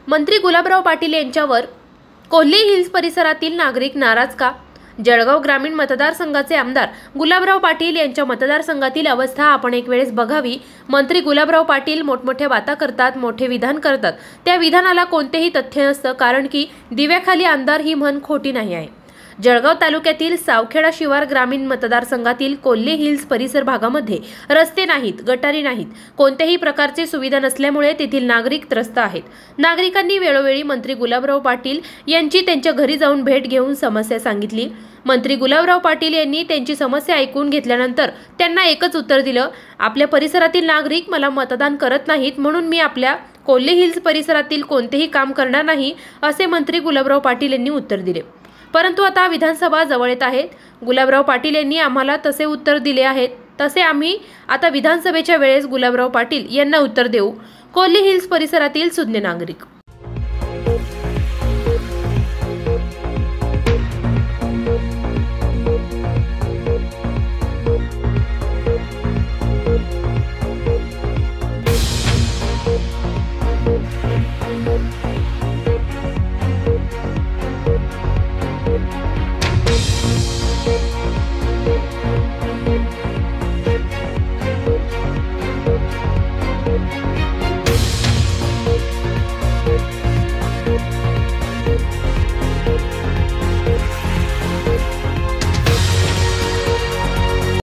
मंत्री गुलाबराव पाटील यांच्यावर कोल्हे हिल्स परिसरातील नागरिक नाराज का? जळगाव ग्रामीण मतदारसंघाचे आमदार गुलाबराव पाटील यांच्या मतदारसंघातील अवस्था आपण एक वेळेस बघावी। मंत्री गुलाबराव पाटील मोठमोठ्या बाता करतात, मोठे विधान करतात। त्या विधानाला कोणतेही तथ्य नसतं, कारण की दिव्याखाली आमदार ही म्हण खोटी नाही आहे। जळगाव तालुक्यातील सावखेडा शिवार ग्रामीण मतदारसंघातील कोल्हे हिल्स परिसर भागामध्ये रस्ते नाहीत, गटारी नाहीत, कोणत्याही प्रकारची सुविधा नसल्यामुळे तेथील नागरिक त्रस्त आहेत। नागरिकांनी वेळोवेळी मंत्री गुलाबराव पाटील यांची त्यांच्या घरी जाऊन भेट घेऊन समस्या सांगितली। मंत्री गुलाबराव पाटील यांनी त्यांची समस्या ऐकून घेतल्यानंतर त्यांना एकच उत्तर दिलं, आपल्या परिसरातील नागरिक मला मतदान करत नाहीत, म्हणून मी आपल्या कोल्हे हिल्स परिसरातील कोणतेही काम करणार नाही, असे मंत्री गुलाबराव पाटील यांनी उत्तर दिले। परंतु आता विधानसभा जवळ येत आहेत। गुलाबराव पाटील यांनी आम्हाला तसे उत्तर दिले आहेत, तसे आम्ही आता विधानसभेच्या वेळेस गुलाबराव पाटील यांना उत्तर देऊ। कोल्हे हिल्स परिसरातील सुज्ञ नागरिक।